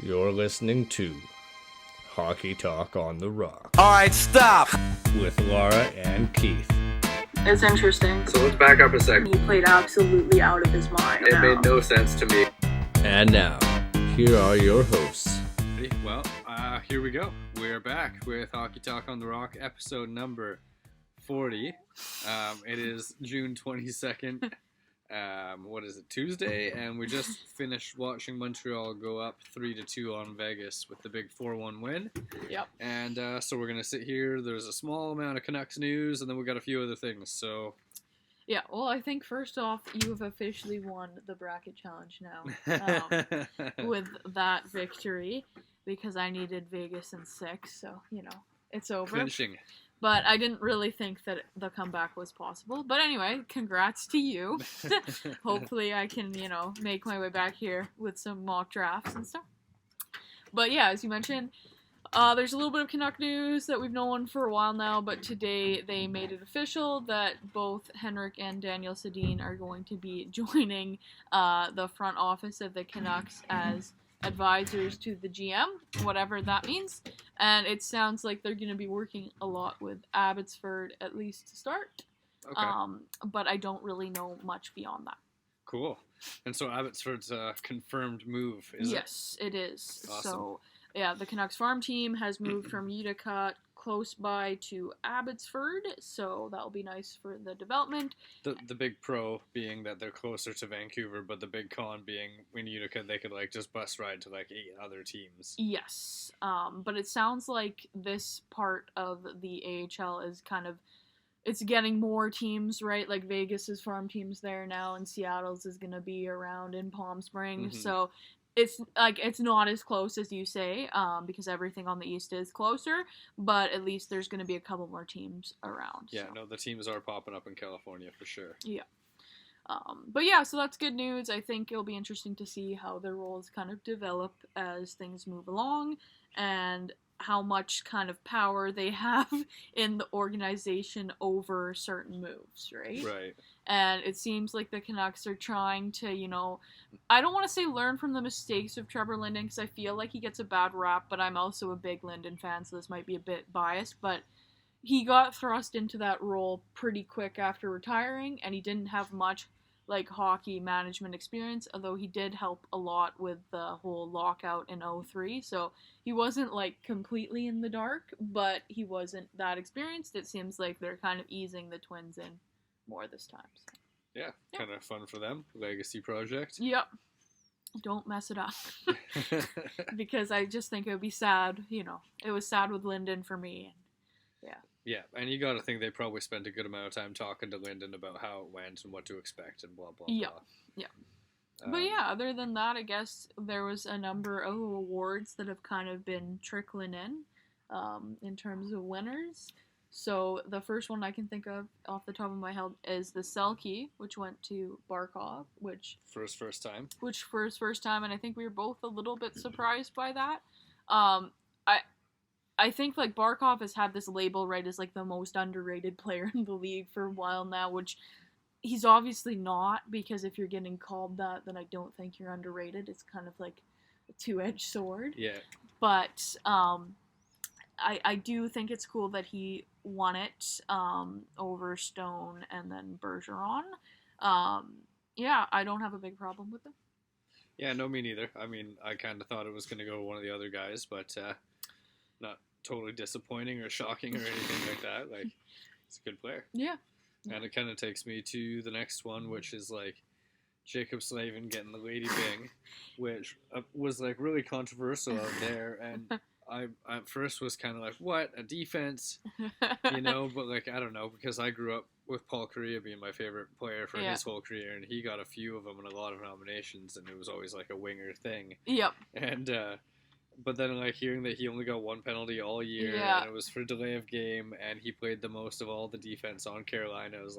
You're listening to Hockey Talk on the Rock Alright, stop! with Laura and Keith. It's interesting. So let's back up a second. He played absolutely out of his mind. It made no sense to me. And now, here are your hosts. Well, here we go. We're back with Hockey Talk on the Rock, episode number 40. It is June 22nd. What is it, Tuesday? And we just finished watching Montreal go up 3-2 on Vegas with the big 4-1 win. Yep. And so we're going to sit here. There's a small amount of Canucks news, and then we got a few other things. So Yeah, well, I think first off, you have officially won the bracket challenge now with that victory, because I needed Vegas in 6, so, it's over. clinching. But I didn't really think that the comeback was possible. But anyway, congrats to you. Hopefully I can, make my way back here with some mock drafts and stuff. But yeah, as you mentioned, there's a little bit of Canuck news that we've known for a while now, but today they made it official that both Henrik and Daniel Sedin are going to be joining the front office of the Canucks as advisors to the GM, whatever that means. And it sounds like they're going to be working a lot with Abbotsford, at least to start. Okay. But I don't really know much beyond that. Cool. And so Abbotsford's a confirmed move, is it? Yes, it is. Awesome. So, yeah, the Canucks farm team has moved from Utica close by to Abbotsford, so that'll be nice for the development. The big pro being that they're closer to Vancouver, but the big con being in Utica they could just bus ride to 8 other teams. Yes, but it sounds like this part of the AHL is it's getting more teams, right? Like Vegas's farm team's there now, and Seattle's is going to be around in Palm Springs, Mm-hmm. so it's not as close as you say, because everything on the east is closer, but at least there's going to be a couple more teams around. Yeah, so. no, the teams are popping up in California for sure. Yeah. But yeah, so that's good news. I think it'll be interesting to see how their roles kind of develop as things move along, and how much kind of power they have in the organization over certain moves, right? Right. And it seems like the Canucks are trying to, I don't want to say learn from the mistakes of Trevor Linden, because I feel like he gets a bad rap, but I'm also a big Linden fan, so this might be a bit biased, but he got thrust into that role pretty quick after retiring, and he didn't have much hockey management experience, although he did help a lot with the whole lockout in 2003, so he wasn't completely in the dark, but he wasn't that experienced. It seems like they're kind of easing the Twins in more this time. So. Yeah, kind of fun for them. Legacy project. Yep. Don't mess it up. Because I just think it would be sad, it was sad with Linden for me. Yeah, and you got to think they probably spent a good amount of time talking to Linden about how it went and what to expect and blah, blah, Yeah. blah. Yeah. But yeah, other than that, I guess there was a number of awards that have kind of been trickling in terms of winners. So the first one I can think of off the top of my head is the Selke, which went to Barkov, First time. Which for his first time, and I think we were both a little bit surprised by that. I think Barkov has had this label, right, as the most underrated player in the league for a while now, which he's obviously not, because if you're getting called that, then I don't think you're underrated. It's kind of like a two-edged sword. Yeah. But I do think it's cool that he won it over Stone and then Bergeron. Yeah, I don't have a big problem with it. Yeah, no, me neither. I mean, I kind of thought it was going to go to one of the other guys, but not totally disappointing or shocking or anything like that. He's a good player. Yeah. And it kind of takes me to the next one, which is Jacob Slavin getting the Lady Byng, which was really controversial out there. And I at first was kind of what, a defense, but I don't know, because I grew up with Paul Kariya being my favorite player for his whole career, and he got a few of them and a lot of nominations, and it was always a winger thing. Yep. And but then hearing that he only got one penalty all year, and it was for delay of game, and he played the most of all the defense on Carolina, I was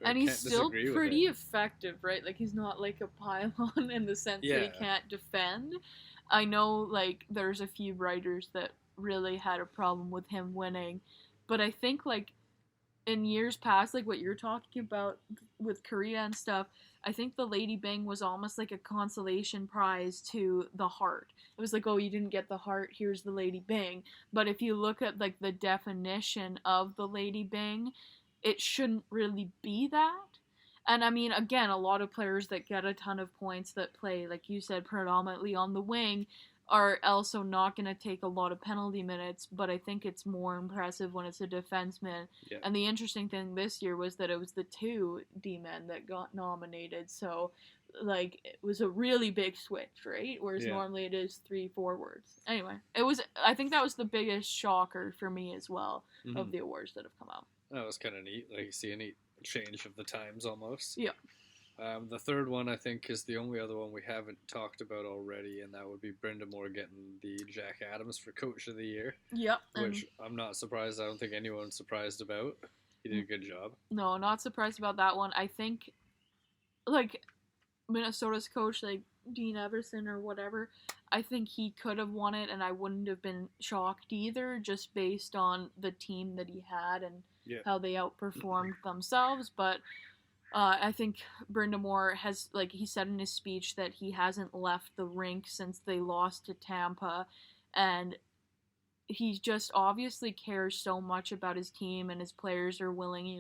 and he's still pretty with it. effective, right? He's not a pylon in the sense that he can't defend. I know there's a few writers that really had a problem with him winning, but I think in years past, what you're talking about with Korea and stuff, I think the Lady Byng was almost like a consolation prize to the Hart. It was like, oh, you didn't get the Hart, here's the Lady Byng. But if you look at like the definition of the Lady Byng, it shouldn't really be that. And I mean, again, a lot of players that get a ton of points that play, like you said, predominantly on the wing, are also not going to take a lot of penalty minutes, but I think it's more impressive when it's a defenseman. Yeah. And the interesting thing this year was that it was the 2 D-men that got nominated, so like it was a really big switch, right? Whereas normally it is 3 forwards. Anyway, I think that was the biggest shocker for me as well of the awards that have come out. That was kind of neat. Like, you see a neat change of the times almost. Yeah. The third one, I think, is the only other one we haven't talked about already, and that would be Brenda Moore getting the Jack Adams for Coach of the Year. Yep. Which I'm not surprised. I don't think anyone's surprised about. He did a good job. No, not surprised about that one. I think, like, Minnesota's coach, like, Dean Everson or whatever, I think he could have won it, and I wouldn't have been shocked either, just based on the team that he had and how they outperformed themselves, but... I think Brenda Moore has, like he said in his speech, that he hasn't left the rink since they lost to Tampa, and he just obviously cares so much about his team, and his players are willing,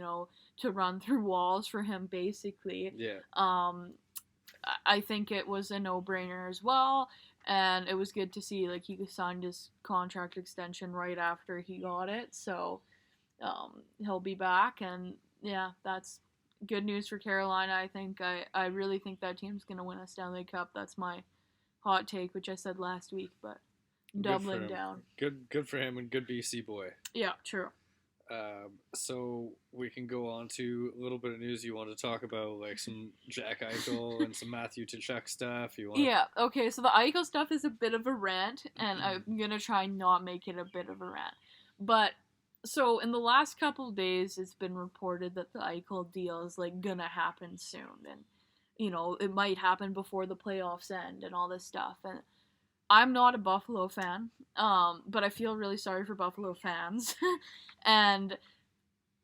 to run through walls for him, basically. Yeah. I think it was a no-brainer as well, and it was good to see, like, he signed his contract extension right after he got it, so he'll be back, and yeah, that's good news for Carolina. I think I really think that team's going to win a Stanley Cup. That's my hot take, which I said last week, but I'm doubling down. Good for him, and good BC boy. Yeah, true. So we can go on to a little bit of news you want to talk about, like some Jack Eichel and some Matthew Tkachuk stuff. Yeah, okay, so the Eichel stuff is a bit of a rant, and I'm going to try not make it a bit of a rant. But so in the last couple of days, it's been reported that the Eichel deal is like gonna happen soon, and it might happen before the playoffs end and all this stuff. And I'm not a Buffalo fan, but I feel really sorry for Buffalo fans. And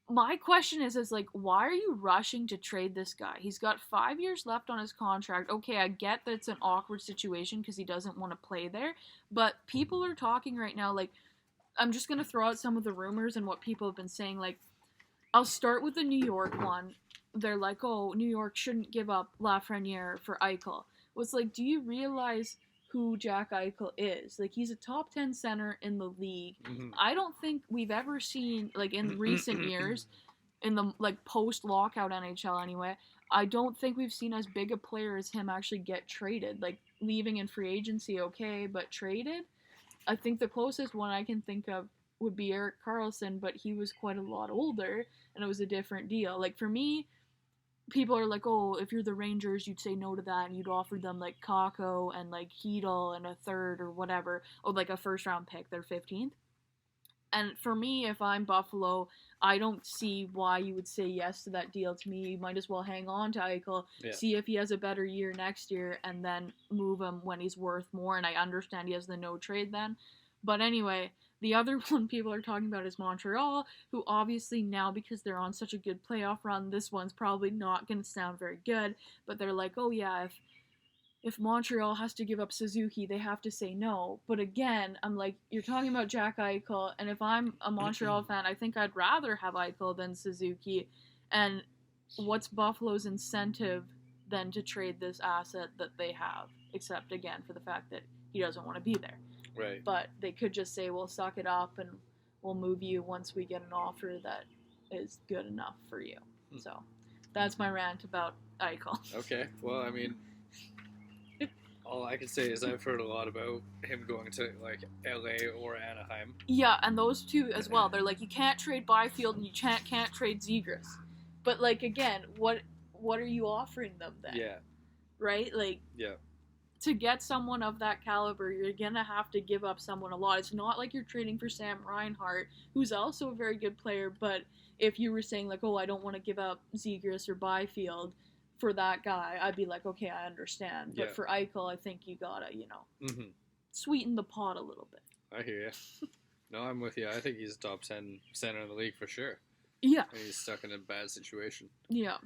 my question is like, why are you rushing to trade this guy? He's got 5 years left on his contract. Okay, I get that it's an awkward situation because he doesn't want to play there, but people are talking right now like. I'm just going to throw out some of the rumors and what people have been saying. Like, I'll start with the New York one. They're like, oh, New York shouldn't give up Lafreniere for Eichel. Well, it's like, do you realize who Jack Eichel is? Like, he's a top 10 center in the league. Mm-hmm. I don't think we've ever seen, like, in recent years, in the, like, post-lockout NHL anyway, I don't think we've seen as big a player as him actually get traded. Like, leaving in free agency, okay, but traded? I think the closest one I can think of would be Erik Karlsson, but he was quite a lot older, and it was a different deal. Like, for me, people are like, oh, if you're the Rangers, you'd say no to that, and you'd offer them, like, Kakko and, like, Hedel and a third or whatever, or, like, a first-round pick, their 15th. And for me, if I'm Buffalo, I don't see why you would say yes to that deal to me. You might as well hang on to Eichel, see if he has a better year next year, and then move him when he's worth more. And I understand he has the no trade then. But anyway, the other one people are talking about is Montreal, who obviously now, because they're on such a good playoff run, this one's probably not going to sound very good. But they're like, oh yeah, if Montreal has to give up Suzuki, they have to say no. But again, I'm like, you're talking about Jack Eichel, and if I'm a Montreal fan, I think I'd rather have Eichel than Suzuki. And what's Buffalo's incentive then to trade this asset that they have? Except, again, for the fact that he doesn't want to be there. Right. But they could just say, well, suck it up, and we'll move you once we get an offer that is good enough for you. So that's my rant about Eichel. Okay. Well, I mean... all I can say is I've heard a lot about him going to, like, LA or Anaheim. Yeah, and those two as well. They're like, you can't trade Byfield and you can't trade Zegras. But, like, again, what are you offering them then? Yeah. Right? Like, yeah. To get someone of that caliber, you're going to have to give up someone a lot. It's not like you're trading for Sam Reinhart, who's also a very good player, but if you were saying, like, oh, I don't want to give up Zegras or Byfield for that guy, I'd be like, okay, I understand. But for Eichel, I think you gotta, sweeten the pot a little bit. I hear you. No, I'm with you. I think he's a top 10 center in the league for sure. Yeah. And he's stuck in a bad situation. Yeah.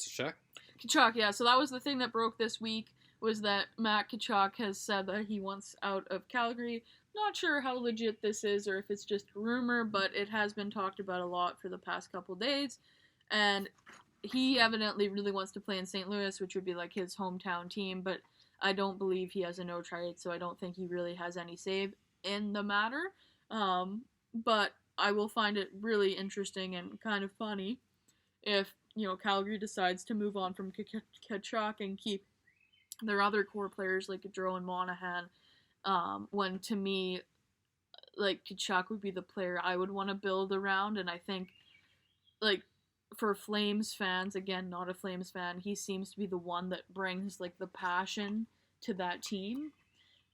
Tkachuk? Tkachuk, yeah. So that was the thing that broke this week, was that Matt Tkachuk has said that he wants out of Calgary. Not sure how legit this is or if it's just a rumor, but it has been talked about a lot for the past couple days. And he evidently really wants to play in St. Louis, which would be like his hometown team, but I don't believe he has a no trade, so I don't think he really has any say in the matter. But I will find it really interesting and kind of funny if, Calgary decides to move on from Tkachuk and keep their other core players like Gaudreau and Monahan. When to me, like, Tkachuk would be the player I would want to build around, and I think, like, for Flames fans, again, not a Flames fan, he seems to be the one that brings, like, the passion to that team.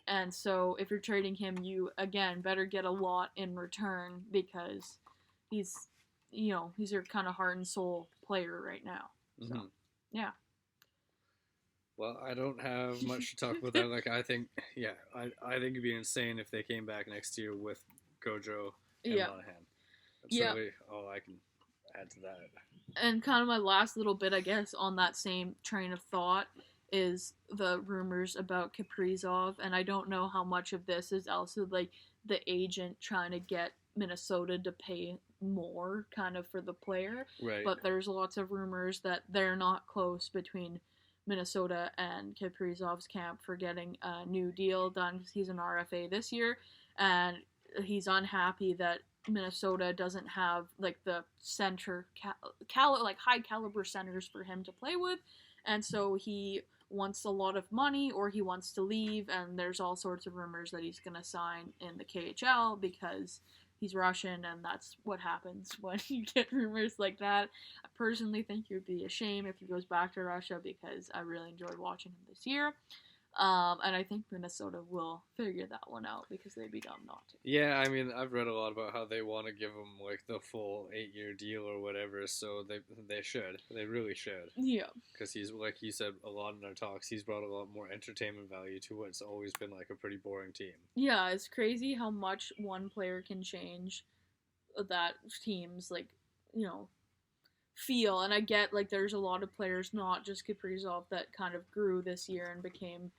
And so if you're trading him, you, again, better get a lot in return, because he's your kind of heart and soul player right now. So, Mm-hmm. yeah. Well, I don't have much to talk about that. Like, I think it'd be insane if they came back next year with Gaudreau and Monahan. That's really all I can add to that. And kind of my last little bit, I guess, on that same train of thought is the rumors about Kaprizov, and I don't know how much of this is also, like, the agent trying to get Minnesota to pay more kind of for the player. Right. But there's lots of rumors that they're not close between Minnesota and Kaprizov's camp for getting a new deal done, because he's an RFA this year, and he's unhappy that Minnesota doesn't have, like, the center like high caliber centers for him to play with, and so he wants a lot of money, or he wants to leave, and there's all sorts of rumors that he's going to sign in the KHL because he's Russian, and that's what happens when you get rumors like that. I personally think it would be a shame if he goes back to Russia, because I really enjoyed watching him this year. And I think Minnesota will figure that one out, because they'd be dumb not to. Yeah, I mean, I've read a lot about how they want to give him, like, the full 8-year deal or whatever, so they should. They really should. Yeah. Because he's, like you said, a lot in our talks, he's brought a lot more entertainment value to what's always been, like, a pretty boring team. Yeah, it's crazy how much one player can change that team's, like, feel. And I get, like, there's a lot of players, not just Kaprizov, that kind of grew this year and became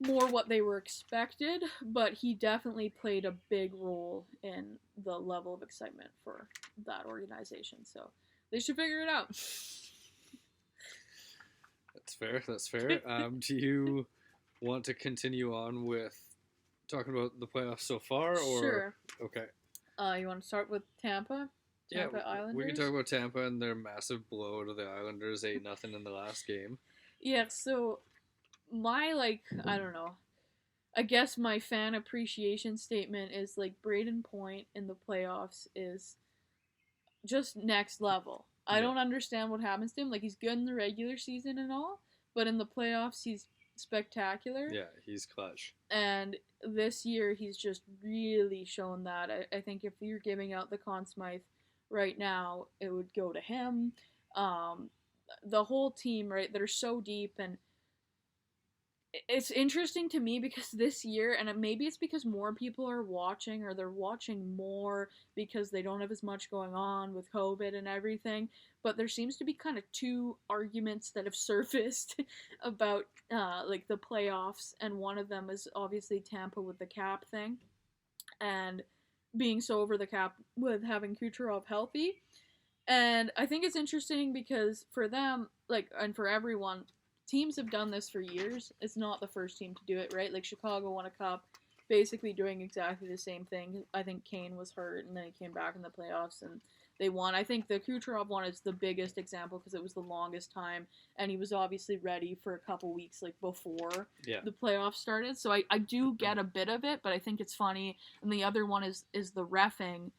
more what they were expected, but he definitely played a big role in the level of excitement for that organization. So they should figure it out. That's fair. Do you want to continue on with talking about the playoffs so far? Or? Sure. Okay. You want to start with Tampa? Islanders? We can talk about Tampa and their massive blow to the Islanders, 8-0 in the last game. Yeah, so my, like, I don't know, I guess my fan appreciation statement is, like, Braden Point in the playoffs is just next level. I don't understand what happens to him. Like, he's good in the regular season and all, but in the playoffs he's spectacular. Yeah, he's clutch. And this year he's just really shown that. I think if you're giving out the Conn Smythe right now, it would go to him. The whole team, right, they're so deep, and it's interesting to me because this year, and maybe it's because more people are watching, or they're watching more because they don't have as much going on with COVID and everything, but there seems to be kind of two arguments that have surfaced about like the playoffs, and one of them is obviously Tampa with the cap thing and being so over the cap with having Kucherov healthy. And I think it's interesting because for them, like, and for everyone, teams have done this for years. It's not the first team to do it, right? Like, Chicago won a cup basically doing exactly the same thing. I think Kane was hurt, and then he came back in the playoffs, and they won. I think the Kucherov one is the biggest example because it was the longest time, and he was obviously ready for a couple weeks, like, before the playoffs started. So I do get a bit of it, but I think it's funny. And the other one is the reffing,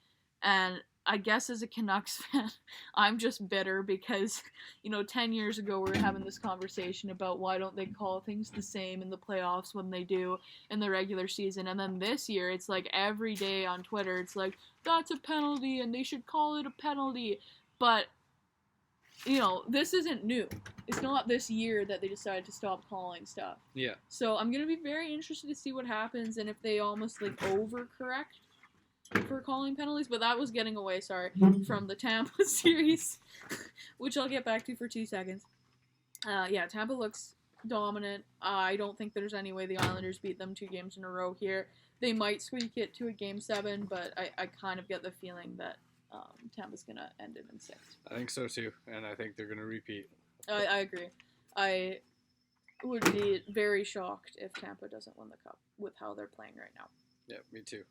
and I guess as a Canucks fan, I'm just bitter because, 10 years ago we were having this conversation about why don't they call things the same in the playoffs when they do in the regular season. And then this year, it's like every day on Twitter, it's like, that's a penalty and they should call it a penalty. But, this isn't new. It's not this year that they decided to stop calling stuff. Yeah. So I'm going to be very interested to see what happens and if they almost, like, overcorrect for calling penalties, but that was getting away, from the Tampa series, which I'll get back to for 2 seconds. Yeah, Tampa looks dominant. I don't think there's any way the Islanders beat them 2 games in a row here. They might squeak it to a Game 7, but I kind of get the feeling that Tampa's going to end it in 6. I think so too, and I think they're going to repeat. I agree. I would be very shocked if Tampa doesn't win the Cup with how they're playing right now. Yeah, me too.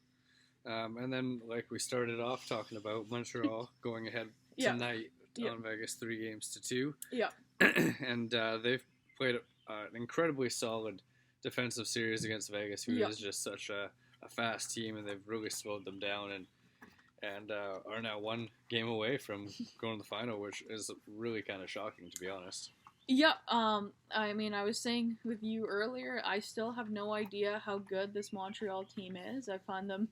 And then, like we started off talking about, Montreal going ahead tonight on Vegas 3-2. Yeah. And they've played an incredibly solid defensive series against Vegas, who is just such a fast team, and they've really slowed them down, and are now 1 game away from going to the final, which is really kind of shocking, to be honest. Yeah, I mean, I was saying with you earlier, I still have no idea how good this Montreal team is. I find them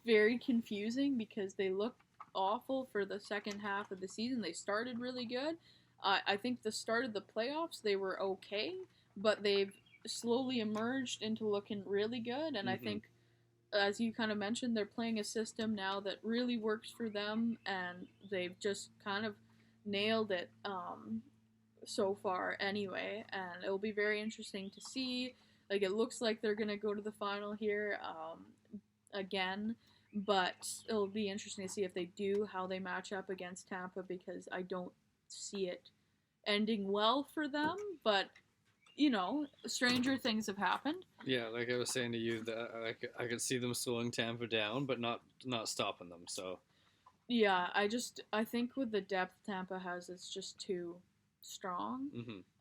very confusing because they look awful for the second half of the season. They started really good. I think the start of the playoffs, they were okay, but they've slowly emerged into looking really good, and I think, as you kind of mentioned, they're playing a system now that really works for them, and they've just kind of nailed it, so far anyway, and it'll be very interesting to see. Like, it looks like they're gonna go to the final here again, but it'll be interesting to see if they do, how they match up against Tampa, because I don't see it ending well for them, but you know, stranger things have happened. Yeah, like I was saying to you, that I could see them slowing Tampa down, but not stopping them. So yeah, I think with the depth Tampa has, it's just too strong.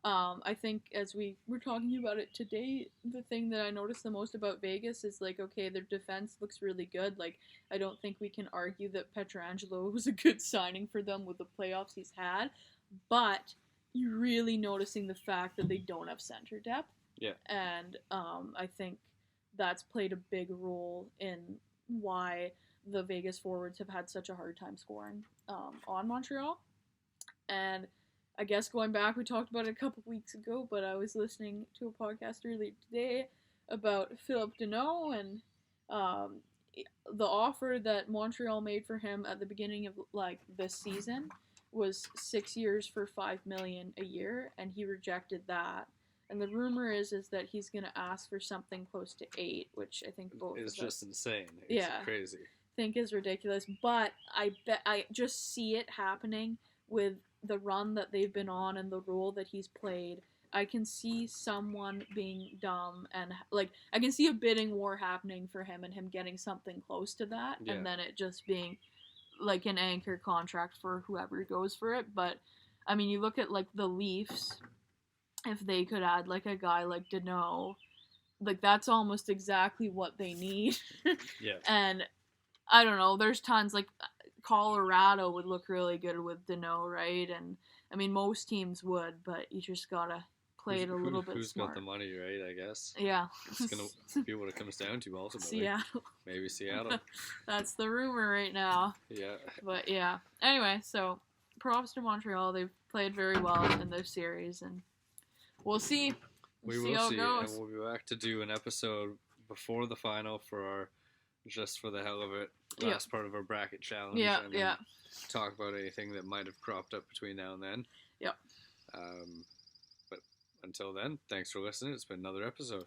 I think, as we were talking about it today, the thing that I noticed the most about Vegas is, like, okay, their defense looks really good. Like, I don't think we can argue that Pietrangelo was a good signing for them with the playoffs he's had, but you're really noticing the fact that they don't have center depth. Yeah. And I think that's played a big role in why the Vegas forwards have had such a hard time scoring on Montreal. And I guess going back, we talked about it a couple weeks ago, but I was listening to a podcast earlier today about Philip Deneau and the offer that Montreal made for him at the beginning of, like, this season was 6 years for $5 million a year, and he rejected that. And the rumor is that he's going to ask for something close to 8, which I think both is just insane. It's crazy. Think is ridiculous, but I just see it happening with the run that they've been on and the role that he's played. I can see someone being dumb, and, like, I can see a bidding war happening for him and him getting something close to that, and then it just being like an anchor contract for whoever goes for it. But I mean, you look at, like, the Leafs, if they could add, like, a guy like Deneau, like, that's almost exactly what they need. Yeah. And I don't know, there's tons, like, Colorado would look really good with Deneau, right? And I mean, most teams would, but you just gotta play it a little bit who's smart. got the money, right? I guess. Yeah. It's gonna be what it comes down to ultimately. Seattle. Maybe Seattle. That's the rumor right now. Yeah. But yeah. Anyway, so props to Montreal. They've played very well in this series, and we'll see. We see will how see, it goes. and we'll be back to do an episode before the final for our, just for the hell of it, last part of our bracket challenge. Yeah. Talk about anything that might have cropped up between now and then. Yep. But until then, thanks for listening. It's been another episode.